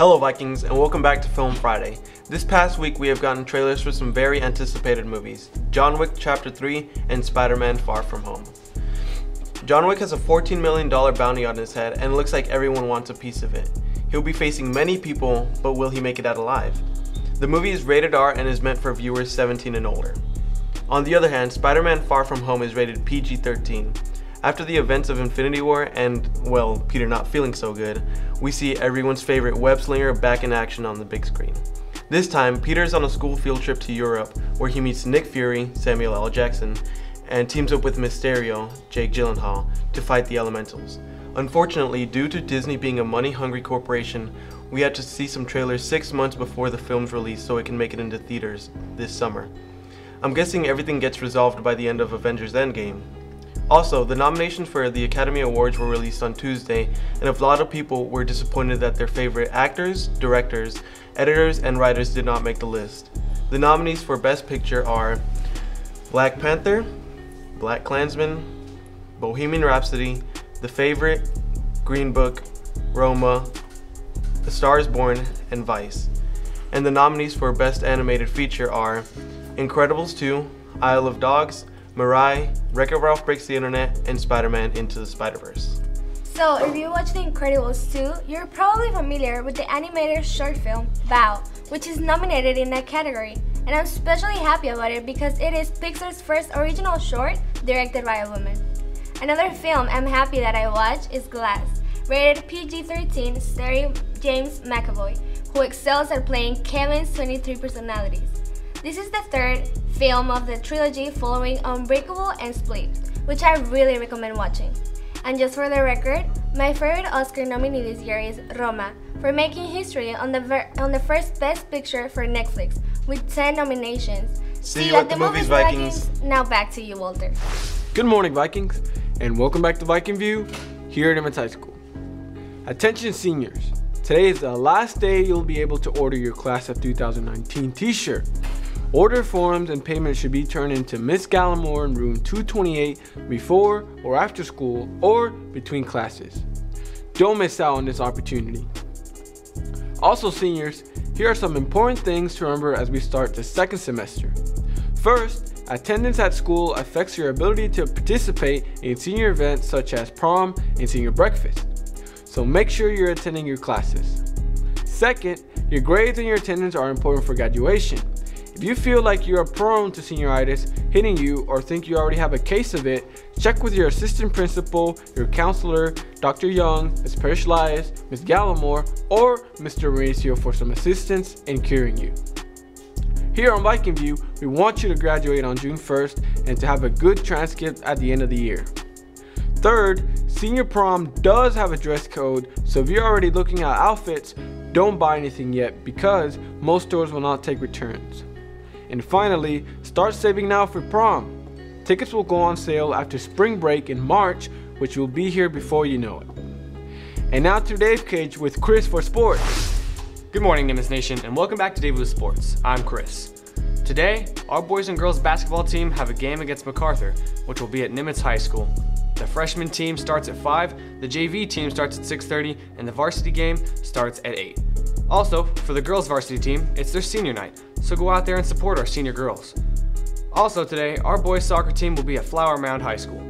Hello Vikings, and welcome back to Film Friday. This past week we have gotten trailers for some very anticipated movies, John Wick Chapter 3 and Spider-Man Far From Home. John Wick has a $14 million bounty on his head and it looks like everyone wants a piece of it. He'll be facing many people, but will he make it out alive? The movie is rated R and is meant for viewers 17 and older. On the other hand, Spider-Man Far From Home is rated PG-13. After the events of Infinity War and, well, Peter not feeling so good, we see everyone's favorite web slinger back in action on the big screen. This time, Peter is on a school field trip to Europe where he meets Nick Fury, Samuel L. Jackson, and teams up with Mysterio, Jake Gyllenhaal, to fight the Elementals. Unfortunately, due to Disney being a money-hungry corporation, we had to see some trailers 6 months before the film's release so it can make it into theaters this summer. I'm guessing everything gets resolved by the end of Avengers Endgame. Also, the nominations for the Academy Awards were released on Tuesday, and a lot of people were disappointed that their favorite actors, directors, editors, and writers did not make the list. The nominees for Best Picture are Black Panther, Black Klansman, Bohemian Rhapsody, The Favorite, Green Book, Roma, A Star is Born, and Vice. And the nominees for Best Animated Feature are Incredibles 2, Isle of Dogs, Mirai, Wreck-It Ralph Breaks the Internet, and Spider-Man Into the Spider-Verse. So, if you watch The Incredibles 2, you're probably familiar with the animated short film, Bao, which is nominated in that category. And I'm especially happy about it because it is Pixar's first original short directed by a woman. Another film I'm happy that I watched is Glass, rated PG-13, starring James McAvoy, who excels at playing Kevin's 23 personalities. This is the third film of the trilogy following Unbreakable and Split, which I really recommend watching. And just for the record, my favorite Oscar nominee this year is Roma, for making history on the first Best Picture for Netflix, with 10 nominations. See you at the movies, Vikings. Now back to you, Walter. Good morning, Vikings, and welcome back to Viking View here at Emmons High School. Attention seniors, today is the last day you'll be able to order your Class of 2019 t-shirt. Order forms and payment should be turned into Miss Gallimore in room 228 before or after school or between classes. Don't miss out on this opportunity. Also seniors, here are some important things to remember as we start the second semester. First, attendance at school affects your ability to participate in senior events such as prom and senior breakfast. So make sure you're attending your classes. Second, your grades and your attendance are important for graduation. If you feel like you are prone to senioritis hitting you or think you already have a case of it, check with your assistant principal, your counselor, Dr. Young, Ms. Parrish Lias, Ms. Gallimore, or Mr. Mauricio for some assistance in curing you. Here on Viking View, we want you to graduate on June 1st and to have a good transcript at the end of the year. Third, senior prom does have a dress code, so if you're already looking at outfits, don't buy anything yet because most stores will not take returns. And finally, start saving now for prom. Tickets will go on sale after spring break in March, which will be here before you know it. And now to Dave Cage with Chris for sports. Good morning, Nimbus Nation, and welcome back to Dave with Sports. I'm Chris. Today, our boys and girls basketball team have a game against MacArthur, which will be at Nimitz High School. The freshman team starts at 5, the JV team starts at 6:30, and the varsity game starts at 8. Also, for the girls varsity team, it's their senior night, so go out there and support our senior girls. Also today, our boys soccer team will be at Flower Mound High School.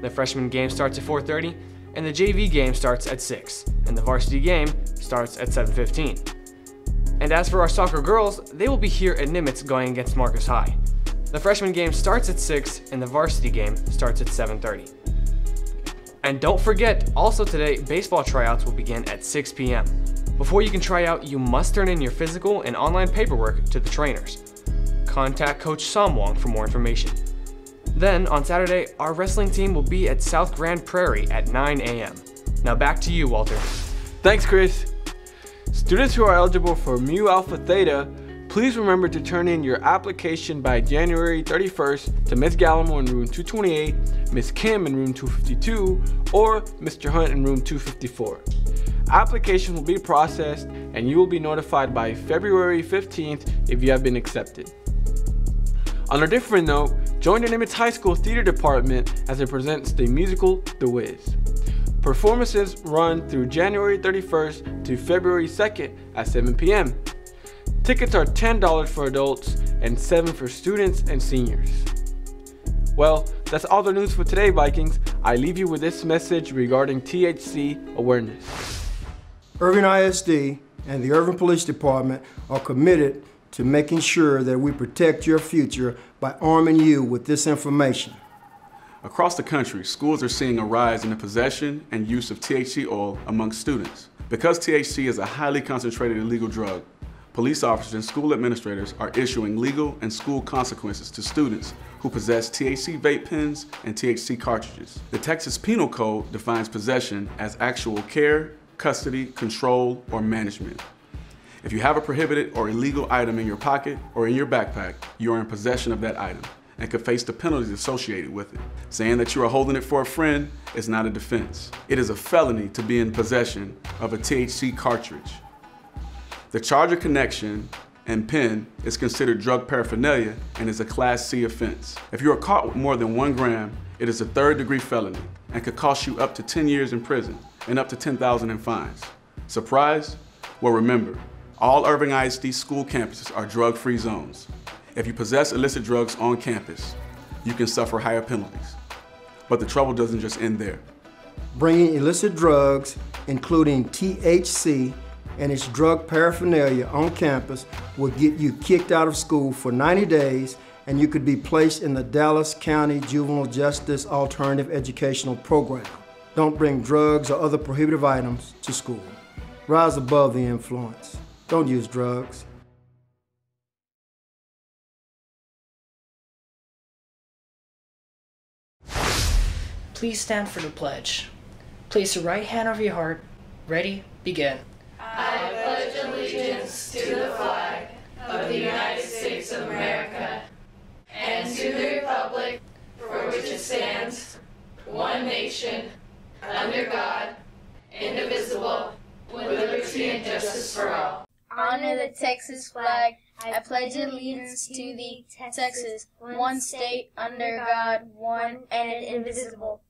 The freshman game starts at 4:30, and the JV game starts at 6, and the varsity game starts at 7:15. And as for our soccer girls, they will be here at Nimitz going against Marcus High. The freshman game starts at 6, and the varsity game starts at 7:30. And don't forget, also today, baseball tryouts will begin at 6 p.m. Before you can try out, you must turn in your physical and online paperwork to the trainers. Contact Coach Samwong for more information. Then, on Saturday, our wrestling team will be at South Grand Prairie at 9 a.m. Now back to you, Walter. Thanks, Chris. Students who are eligible for Mu Alpha Theta, please remember to turn in your application by January 31st to Ms. Gallimore in room 228, Ms. Kim in room 252, or Mr. Hunt in room 254. Application will be processed and you will be notified by February 15th if you have been accepted. On a different note, join the Nimitz High School Theater Department as it presents the musical The Wiz. Performances run through January 31st to February 2nd at 7 p.m. Tickets are $10 for adults and $7 for students and seniors. Well, that's all the news for today, Vikings. I leave you with this message regarding THC awareness. Irving ISD and the Irving Police Department are committed to making sure that we protect your future by arming you with this information. Across the country, schools are seeing a rise in the possession and use of THC oil among students. Because THC is a highly concentrated illegal drug, police officers and school administrators are issuing legal and school consequences to students who possess THC vape pens and THC cartridges. The Texas Penal Code defines possession as actual care, custody, control, or management. If you have a prohibited or illegal item in your pocket or in your backpack, you are in possession of that item and could face the penalties associated with it. Saying that you are holding it for a friend is not a defense. It is a felony to be in possession of a THC cartridge. The charge of connection and pen is considered drug paraphernalia and is a Class C offense. If you are caught with more than 1 gram, it is a third-degree felony and could cost you up to 10 years in prison and up to $10,000 in fines. Surprised? Well, remember, all Irving ISD school campuses are drug-free zones. If you possess illicit drugs on campus, you can suffer higher penalties. But the trouble doesn't just end there. Bringing illicit drugs, including THC and its drug paraphernalia on campus, will get you kicked out of school for 90 days, and you could be placed in the Dallas County Juvenile Justice Alternative Educational Program. Don't bring drugs or other prohibitive items to school. Rise above the influence. Don't use drugs. Please stand for the pledge. Place your right hand over your heart. Ready, begin. I pledge allegiance to the flag of the United States of America and to the republic for which it stands, one nation, under God, indivisible, with liberty and justice for all. Honor the Texas flag. I pledge allegiance to the Texas, one state, under God, one and indivisible,